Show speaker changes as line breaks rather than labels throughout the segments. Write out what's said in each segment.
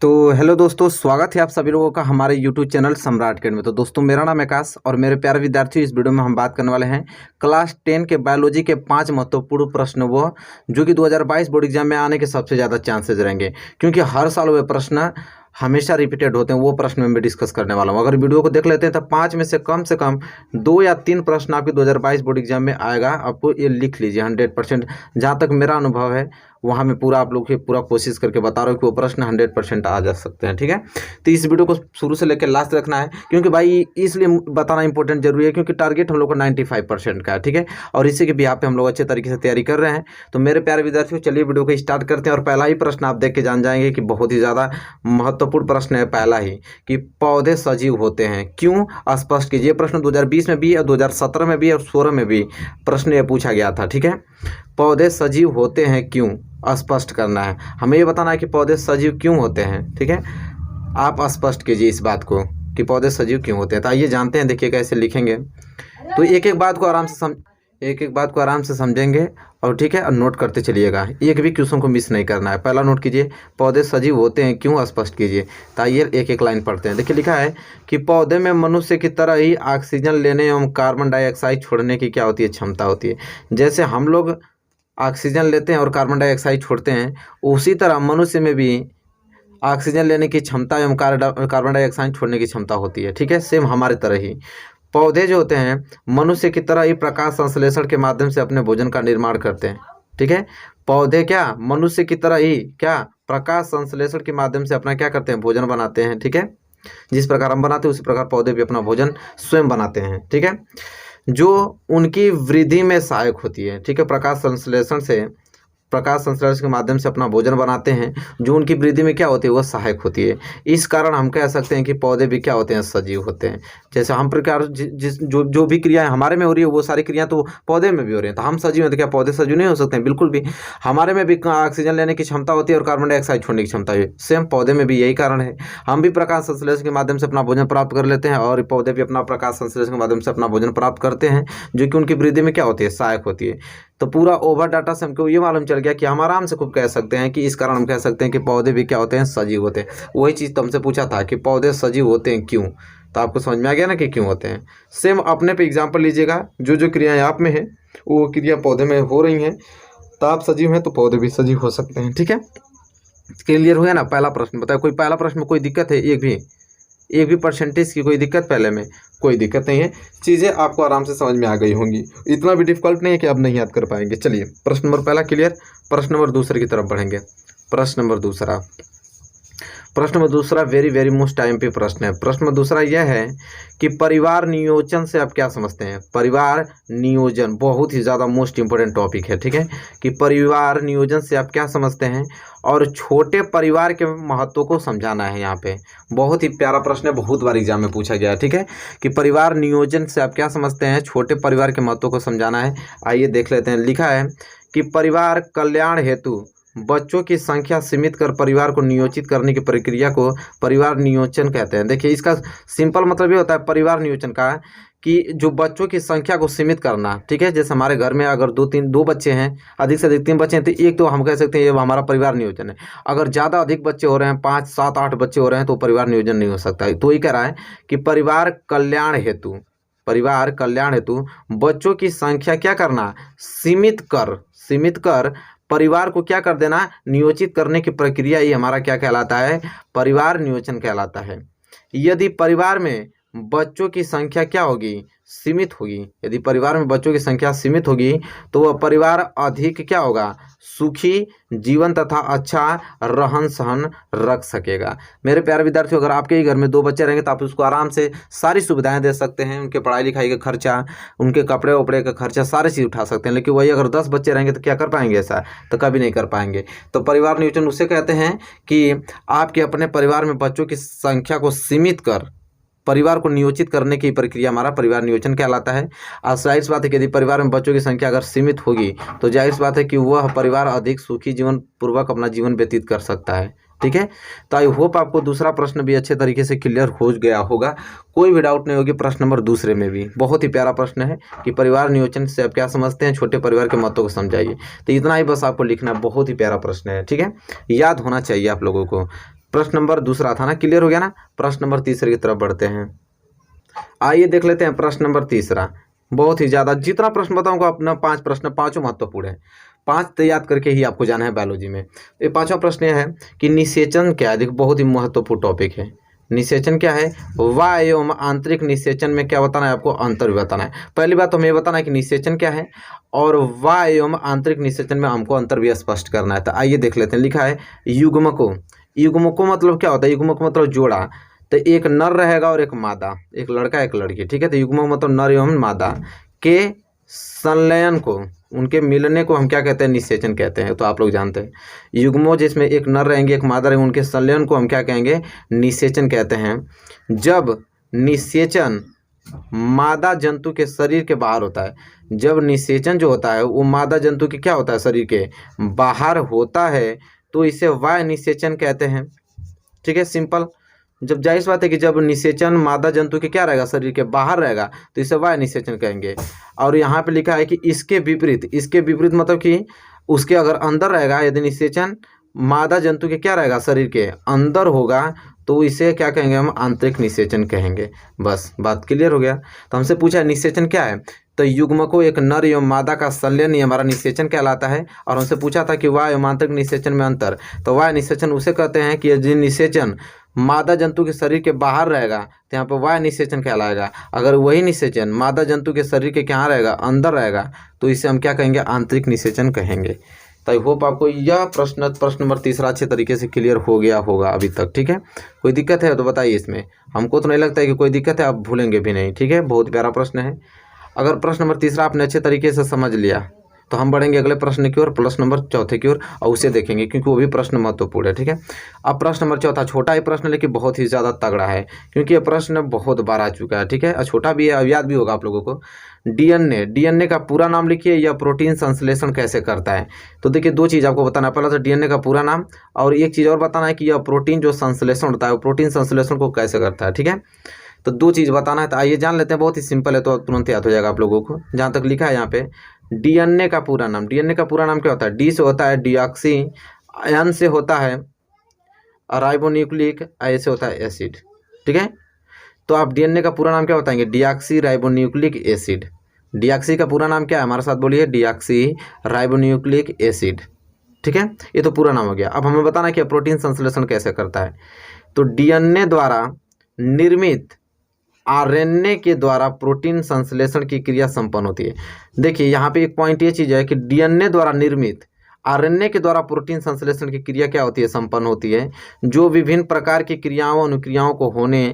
तो हेलो दोस्तों, स्वागत है आप सभी लोगों का हमारे यूट्यूब चैनल सम्राट अकेडमी में। तो दोस्तों, मेरा नाम आकाश और मेरे प्यारे विद्यार्थियों, इस वीडियो में हम बात करने वाले हैं क्लास 10 के बायोलॉजी के 5 महत्वपूर्ण प्रश्न, वो जो कि 2022 बोर्ड एग्जाम में आने के सबसे ज़्यादा चांसेस रहेंगे, क्योंकि हर साल वे प्रश्न हमेशा रिपीटेड होते हैं। वो प्रश्न में डिस्कस करने वाला हूँ। अगर वीडियो को देख लेते हैं तो 5 में से कम 2 या 3 प्रश्न आपके 2022 बोर्ड एग्जाम में आएगा। आपको ये लिख लीजिए 100%। जहाँ तक मेरा अनुभव है वहाँ मैं पूरा आप लोग की पूरा कोशिश करके बता रहा हूँ कि वो प्रश्न 100% आ जा सकते हैं। ठीक है, तो इस वीडियो को शुरू से लेकर लास्ट रखना है, क्योंकि भाई इसलिए बताना इंपॉर्टेंट जरूरी है क्योंकि टारगेट हम लोग का 95% का है। ठीक है, और इसी के बिहाफ पे हम लोग अच्छे तरीके से तैयारी कर रहे हैं। तो मेरे प्यारे विद्यार्थियों, चलिए वीडियो को स्टार्ट करते हैं। और पहला ही प्रश्न आप देख के जान जाएंगे कि बहुत ही ज़्यादा महत्वपूर्ण प्रश्न है। पहला ही कि पौधे सजीव होते हैं क्यों, स्पष्ट कीजिए। प्रश्न 2020 में भी और 2017 में भी और 2016 में भी प्रश्न ये पूछा गया था। ठीक है, पौधे सजीव होते हैं क्यों, स्पष्ट करना है। हमें ये बताना है कि पौधे सजीव क्यों होते हैं। ठीक है, आप स्पष्ट कीजिए इस बात को कि पौधे सजीव क्यों होते हैं। तो आइए जानते हैं, देखिए कैसे लिखेंगे। तो एक एक बात को आराम से समझेंगे और ठीक है, और नोट करते चलिएगा। एक भी क्वेश्चन को मिस नहीं करना है। पहला नोट कीजिए, पौधे सजीव होते हैं क्यों, स्पष्ट कीजिए। तो आइए एक एक लाइन पढ़ते हैं। देखिए लिखा है कि पौधे में मनुष्य की तरह ही ऑक्सीजन लेने एवं कार्बन डाइऑक्साइड छोड़ने की क्या होती है, क्षमता होती है। जैसे हम लोग ऑक्सीजन लेते हैं और कार्बन डाइऑक्साइड छोड़ते हैं, उसी तरह मनुष्य में भी ऑक्सीजन लेने की क्षमता एवं कार्बन डाइऑक्साइड छोड़ने की क्षमता होती है। ठीक है, सेम हमारे तरह ही पौधे जो होते हैं मनुष्य की तरह ही प्रकाश संश्लेषण के माध्यम से अपने भोजन का निर्माण करते हैं। ठीक है, पौधे क्या मनुष्य की तरह ही क्या प्रकाश संश्लेषण के माध्यम से अपना क्या करते हैं, भोजन बनाते हैं। ठीक है, जिस प्रकार हम बनाते हैं उसी प्रकार पौधे भी अपना भोजन स्वयं बनाते हैं। ठीक है, जो उनकी वृद्धि में सहायक होती है। ठीक है, प्रकाश संश्लेषण के माध्यम से अपना भोजन बनाते हैं, जो उनकी वृद्धि में क्या होती है, वह सहायक होती है। इस कारण हम कह सकते हैं कि पौधे भी क्या होते हैं, सजीव होते हैं। जैसे हम प्रकार जिस जो भी क्रियाएं हमारे में हो रही है, वो सारी क्रियाएं तो पौधे में भी हो रही हैं। तो हम सजीव हैं तो क्या पौधे सजीव नहीं हो सकते हैं? बिल्कुल भी। हमारे में भी ऑक्सीजन लेने की क्षमता होती है और कार्बन डाइऑक्साइड छोड़ने की क्षमता है। सेम पौधे में भी यही कारण है। हम भी प्रकाश संश्लेषण के माध्यम से अपना भोजन प्राप्त कर लेते हैं और पौधे भी अपना प्रकाश संश्लेषण के माध्यम से अपना भोजन प्राप्त करते हैं, जो कि उनकी वृद्धि में क्या होती है, सहायक होती है। तो पूरा ओवर डाटा से हमको ये मालूम चल गया कि हम आराम से खूब कह सकते हैं कि इस कारण हम कह सकते हैं कि पौधे भी क्या होते हैं, सजीव होते हैं। वही चीज़ तो हमसे पूछा था कि पौधे सजीव होते हैं क्यों, तो आपको समझ में आ गया ना कि क्यों होते हैं। सेम अपने पे एग्जाम्पल लीजिएगा, जो क्रियाएं आप में है वो क्रिया पौधे में हो रही हैं, तो आप सजीव हैं तो पौधे भी सजीव हो सकते हैं। ठीक है, क्लियर हो गया ना। पहला प्रश्न बताओ, कोई पहला प्रश्न में कोई दिक्कत है? एक भी परसेंटेज की कोई दिक्कत? पहले में कोई दिक्कत नहीं है, चीज़ें आपको आराम से समझ में आ गई होंगी। इतना भी डिफिकल्ट नहीं है कि आप नहीं याद कर पाएंगे। चलिए प्रश्न नंबर पहला क्लियर। प्रश्न नंबर दूसरे की तरफ बढ़ेंगे। प्रश्न नंबर दूसरा वेरी वेरी मोस्ट टाइम पे प्रश्न है। प्रश्न दूसरा यह है कि परिवार नियोजन से आप क्या समझते हैं। परिवार नियोजन बहुत ही ज़्यादा मोस्ट इंपोर्टेंट टॉपिक है। ठीक है, कि परिवार नियोजन से आप क्या समझते हैं और छोटे परिवार के महत्व को समझाना है। यहाँ पे बहुत ही प्यारा प्रश्न है, बहुत बार एग्जाम में पूछा गया है। ठीक है, कि परिवार नियोजन से आप क्या समझते हैं, छोटे परिवार के महत्व को समझाना है। आइए देख लेते हैं। लिखा है कि परिवार कल्याण हेतु बच्चों की संख्या सीमित कर परिवार को नियोजित करने की प्रक्रिया को परिवार नियोजन कहते हैं। देखिए, इसका सिंपल मतलब ये होता है परिवार नियोजन का कि जो बच्चों की संख्या को सीमित करना। ठीक है, जैसे हमारे घर में अगर दो बच्चे हैं, अधिक से अधिक 3 बच्चे हैं, तो एक तो हम कह सकते हैं ये हमारा परिवार नियोजन है। अगर ज़्यादा अधिक बच्चे हो रहे हैं, 5, 7, 8 बच्चे हो रहे हैं, तो परिवार नियोजन नहीं हो सकता है। तो ये कह रहा है कि परिवार कल्याण हेतु बच्चों की संख्या क्या करना, सीमित कर परिवार को क्या कर देना, नियोजित करने की प्रक्रिया ही हमारा क्या कहलाता है, परिवार नियोजन कहलाता है। यदि परिवार में बच्चों की संख्या क्या होगी, सीमित होगी। यदि परिवार में बच्चों की संख्या सीमित होगी तो वह परिवार अधिक क्या होगा, सुखी जीवन तथा अच्छा रहन सहन रख सकेगा। मेरे प्यारे विद्यार्थियों, अगर आपके ही घर में 2 बच्चे रहेंगे तो आप उसको आराम से सारी सुविधाएं दे सकते हैं। उनके पढ़ाई लिखाई का खर्चा, उनके कपड़े वपड़े का खर्चा, सारी चीज़ उठा सकते हैं। लेकिन वही अगर 10 बच्चे रहेंगे तो क्या कर पाएंगे? ऐसा तो कभी नहीं कर पाएंगे। तो परिवार नियोजन उसे कहते हैं कि आपके अपने परिवार में बच्चों की संख्या को सीमित कर परिवार को नियोजित करने की प्रक्रिया हमारा परिवार नियोजन कहलाता है। और जाहिर सी बात है कि यदि परिवार में बच्चों की संख्या अगर सीमित होगी तो जाहिर सी बात है कि वह परिवार अधिक सुखी जीवन पूर्वक अपना जीवन व्यतीत कर सकता है। ठीक है, तो आई होप आपको दूसरा प्रश्न भी अच्छे तरीके से क्लियर हो गया होगा, कोई भी डाउट नहीं होगी। प्रश्न नंबर दूसरे में भी बहुत ही प्यारा प्रश्न है कि परिवार नियोजन से आप क्या समझते हैं, छोटे परिवार के महत्व को समझाइए। तो इतना ही बस आपको लिखना, बहुत ही प्यारा प्रश्न है। ठीक है, याद होना चाहिए आप लोगों को। प्रश्न नंबर दूसरा था ना, क्लियर हो गया ना। प्रश्न नंबर तीसरे की तरफ बढ़ते हैं। आइए देख लेते हैं प्रश्न नंबर तीसरा। बहुत ही ज़्यादा, जितना प्रश्न बताऊंगा अपना 5 प्रश्न, पाँचों महत्वपूर्ण है। 5 तो याद करके ही आपको जाना है बायोलॉजी में। ये पांचवा प्रश्न यह है कि निषेचन क्या है। देखो बहुत ही महत्वपूर्ण टॉपिक है। निषेचन क्या है, बाह्य एवं आंतरिक निषेचन में क्या बताना है आपको, अंतर भी बताना है। पहली बात तो हमें बताना है कि निषेचन क्या है, और बाह्य एवं आंतरिक निषेचन में हमको अंतर भी स्पष्ट करना है। तो आइए देख लेते हैं। लिखा है युग्मकों। युग्मकों मतलब क्या होता है, युग्मक मतलब जोड़ा। तो एक नर रहेगा और एक मादा, एक लड़का एक लड़की, ठीक है। तो युग्मक मतलब नर एवं मादा के संलयन को, उनके मिलने को हम क्या कहते हैं, निषेचन कहते हैं। तो आप लोग जानते हैं युग्मों जिसमें एक नर रहेंगे एक मादा रहेंगे, उनके संलयन को हम क्या कहेंगे, निषेचन कहते हैं। जब निषेचन मादा जंतु के शरीर के बाहर होता है, जब निषेचन जो होता है वो मादा जंतु के क्या होता है, शरीर के बाहर होता है, तो इसे बाह्य निषेचन कहते हैं। ठीक है, सिंपल। जब जाहिर बात है कि जब निषेचन मादा जंतु के क्या रहेगा, शरीर के बाहर रहेगा, तो इसे बाह्य निषेचन कहेंगे। और यहाँ पे लिखा है कि इसके विपरीत, इसके विपरीत मतलब कि उसके अगर अंदर रहेगा, यदि निषेचन मादा जंतु के क्या रहेगा, शरीर के अंदर होगा, तो इसे क्या कहेंगे, हम आंतरिक निषेचन कहेंगे। बस बात क्लियर हो गया। तो हमसे पूछा है निषेचन क्या है, तो युग्मकों एक नर एवं मादा का संलयन ही हमारा निषेचन कहलाता है। और हमसे पूछा था कि बाह्य एवं आंतरिक निषेचन में अंतर, तो बाह्य निषेचन उसे कहते हैं कि यदि निषेचन मादा जंतु के शरीर के बाहर रहेगा तो यहाँ पर बाह्य निषेचन कहलाएगा। अगर वही निषेचन मादा जंतु के शरीर के क्या रहेगा, अंदर रहेगा, तो इसे हम क्या कहेंगे, आंतरिक निषेचन कहेंगे। तो आई होप आपको यह प्रश्न नंबर तीसरा अच्छे तरीके से क्लियर हो गया होगा अभी तक। ठीक है, कोई दिक्कत है तो बताइए इसमें। हमको तो नहीं लगता है कि कोई दिक्कत है, आप भूलेंगे भी नहीं। ठीक है, बहुत प्यारा प्रश्न है। अगर प्रश्न नंबर तीसरा आपने अच्छे तरीके से समझ लिया तो हम बढ़ेंगे अगले प्रश्न की ओर, प्रश्न नंबर चौथे की ओर, और उसे देखेंगे क्योंकि वो भी प्रश्न महत्वपूर्ण है। ठीक है, अब प्रश्न नंबर चौथा, छोटा ही प्रश्न लेकिन बहुत ही ज़्यादा तगड़ा है, क्योंकि ये प्रश्न बहुत बार आ चुका है। ठीक है, और छोटा भी है, याद भी होगा आप लोगों को। डीएनए का पूरा नाम लिखिए, यह प्रोटीन संश्लेषण कैसे करता है। तो देखिए दो चीज़ आपको बताना है, पहला तो डीएनए का पूरा नाम, और एक चीज़ और बताना है कि यह प्रोटीन जो संश्लेषण होता है वो प्रोटीन संश्लेषण को कैसे करता है। ठीक है, तो दो चीज़ बताना है। तो आइए जान लेते हैं, बहुत ही सिंपल है, तो तुरंत याद हो जाएगा आप लोगों को। जहाँ तक लिखा है यहाँ पे डीएनए का पूरा नाम, डीएनए का पूरा नाम क्या होता है, डी से होता है डीऑक्सी, एन से होता है राइबोन्यूक्लिक, ए से होता है एसिड। ठीक है, तो आप डीएनए का पूरा नाम क्या बताएंगे, डीऑक्सी राइबोन्यूक्लिक एसिड। डीऑक्सी का पूरा नाम क्या है, हमारे साथ बोलिए, डीऑक्सी राइबोन्यूक्लिक एसिड। ठीक है, ये तो पूरा नाम हो गया। अब हमें बताना कि प्रोटीन संश्लेषण कैसे करता है। तो डीएनए द्वारा निर्मित आरएनए के द्वारा प्रोटीन संश्लेषण की क्रिया संपन्न होती है। देखिए यहाँ पे एक पॉइंट ये चीज़ है कि डीएनए द्वारा निर्मित आरएनए के द्वारा प्रोटीन संश्लेषण की क्रिया क्या होती है, संपन्न होती है, जो विभिन्न प्रकार की क्रियाओं अनुक्रियाओं को होने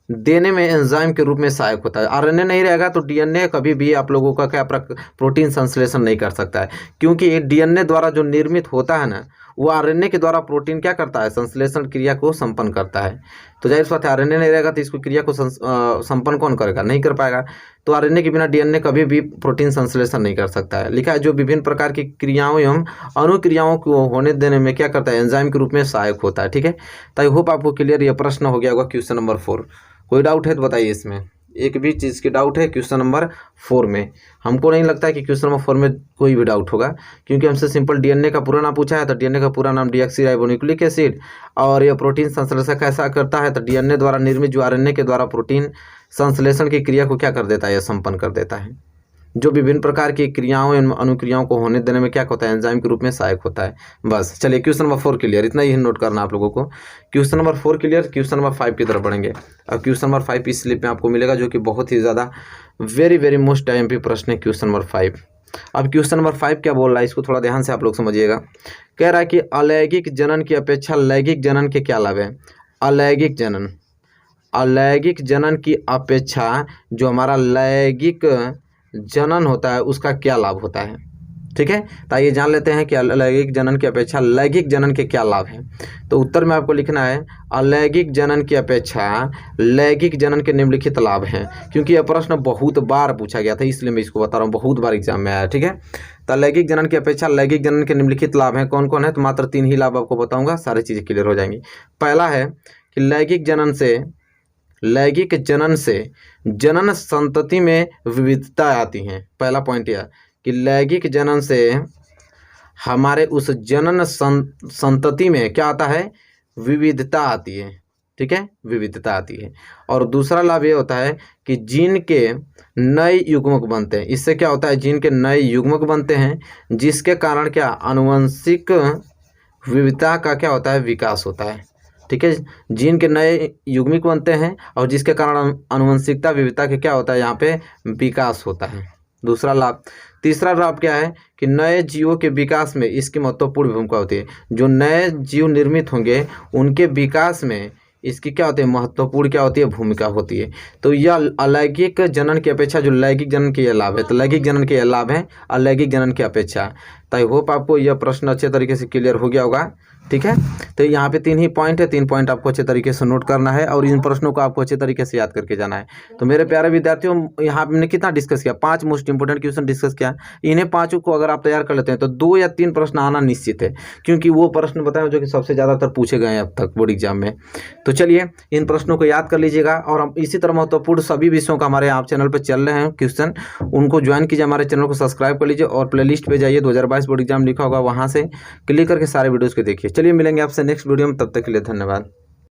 देने में एंजाइम के रूप में सहायक होता है। आरएनए नहीं रहेगा तो डीएनए कभी भी आप लोगों का क्या प्रोटीन संश्लेषण नहीं कर सकता है, क्योंकि डीएनए द्वारा जो निर्मित होता है ना, वो आरएनए के द्वारा प्रोटीन क्या करता है, संश्लेषण क्रिया को संपन्न करता है। तो जाहिर सी बात है आरएनए नहीं रहेगा तो इसको क्रिया को संपन्न कौन करेगा, नहीं कर पाएगा। तो आरएनए के बिना डीएनए कभी भी प्रोटीन संश्लेषण नहीं कर सकता है। लिखा है जो विभिन्न प्रकार की क्रियाओं एवं अनुक्रियाओं को होने देने में क्या करता है, एंजाइम के रूप में सहायक होता है। ठीक है, तो आई होप आपको क्लियर ये प्रश्न हो गया होगा क्वेश्चन नंबर 4। कोई डाउट है तो बताइए इसमें, एक भी चीज़ की डाउट है क्वेश्चन नंबर 4 में। हमको नहीं लगता है कि क्वेश्चन नंबर 4 में कोई भी डाउट होगा, क्योंकि हमसे सिंपल डीएनए का पूरा नाम पूछा है। तो डीएनए का पूरा नाम डीऑक्सीराइबोन्यूक्लिक एसिड, और यह प्रोटीन संश्लेषण कैसा करता है, तो डीएनए द्वारा निर्मित जो आरएनए के द्वारा प्रोटीन संश्लेषण की क्रिया को क्या कर देता है, यह संपन्न कर देता है, जो विभिन्न प्रकार की क्रियाओं एवं अनुक्रियाओं को होने देने में क्या होता है, एंजाइम के रूप में सहायक होता है। बस चलिए क्वेश्चन नंबर 4 क्लियर, इतना ही नोट करना आप लोगों को। Question number 4 clear, question number 5 की तरफ बढ़ेंगे। अब क्वेश्चन नंबर 5 इस स्लिप में आपको मिलेगा, जो कि बहुत ही ज़्यादा वेरी मोस्ट आईएमपी प्रश्न है, क्वेश्चन नंबर 5। अब क्वेश्चन नंबर 5 क्या बोल रहा है, इसको थोड़ा ध्यान से आप लोग समझिएगा। कह रहा है कि अलैंगिक जनन की अपेक्षा लैंगिक जनन के क्या लाभ है। अलैंगिक जनन की अपेक्षा जो हमारा लैंगिक जनन होता है उसका क्या लाभ होता है। ठीक है, तो आइए जान लेते हैं कि अलैंगिक जनन की अपेक्षा लैंगिक जनन के क्या लाभ हैं। तो उत्तर में आपको लिखना है अलैंगिक जनन की अपेक्षा लैंगिक जनन के निम्नलिखित लाभ हैं, क्योंकि यह प्रश्न बहुत बार पूछा गया था, इसलिए मैं इसको बता रहा हूँ, बहुत बार एग्जाम में आया। ठीक है, तो लैंगिक जनन की अपेक्षा लैंगिक जनन के निम्नलिखित लाभ हैं, कौन कौन है, तो मात्र 3 ही लाभ आपको बताऊंगा, सारी चीज़ें क्लियर हो जाएंगी। पहला है कि लैंगिक जनन से जनन संतति में विविधता आती है। पहला पॉइंट यह कि लैंगिक जनन से हमारे उस जनन संतति में क्या आता है, विविधता आती है। ठीक है, विविधता आती है। और दूसरा लाभ ये होता है कि जीन के नए युग्मक बनते हैं। इससे क्या होता है, जीन के नए युग्मक बनते हैं, जिसके कारण क्या आनुवंशिक विविधता का क्या होता है, विकास होता है। ठीक है, जीन के नए युग्मिक बनते हैं और जिसके कारण आनुवंशिकता विविधता के क्या होता है, यहाँ पे विकास होता है। दूसरा लाभ। तीसरा लाभ क्या है कि नए जीवों के विकास में इसकी महत्वपूर्ण भूमिका होती है। जो नए जीव निर्मित होंगे उनके विकास में इसकी क्या होती है, महत्वपूर्ण क्या होती है, भूमिका होती है। तो यह अलैंगिक जनन की अपेक्षा जो लैंगिक जनन के यह लाभ है, तो लैंगिक जनन के यह लाभ है अलैंगिक जनन की अपेक्षा। तो आई होप आपको यह प्रश्न अच्छे तरीके से क्लियर हो गया होगा। ठीक है, तो यहाँ पे 3 ही पॉइंट है, 3 पॉइंट आपको अच्छे तरीके से नोट करना है और इन प्रश्नों को आपको अच्छे तरीके से याद करके जाना है। तो मेरे प्यारे विद्यार्थियों, यहाँ पे हमने कितना डिस्कस किया, 5 मोस्ट इंपोर्टेंट क्वेश्चन डिस्कस किया। इन्हें 5 को अगर आप तैयार कर लेते हैं तो 2 या 3 प्रश्न आना निश्चित है, क्योंकि वो प्रश्न बताएं जो कि सबसे ज़्यादातर पूछे गए हैं अब तक बोर्ड एग्जाम में। तो चलिए इन प्रश्नों को याद कर लीजिएगा और हम इसी तरह महत्वपूर्ण सभी विषयों का हमारे यहाँ चैनल पर चल रहे हैं क्वेश्चन, उनको ज्वाइन कीजिए, हमारे चैनल को सब्सक्राइब कर लीजिए और प्लेलिस्ट पे जाइए, 2022 बोर्ड एग्जाम लिखा होगा, वहाँ से क्लिक करके सारे वीडियोज़ को देखिए। चलिए मिलेंगे आपसे नेक्स्ट वीडियो में, तब तक के लिए धन्यवाद।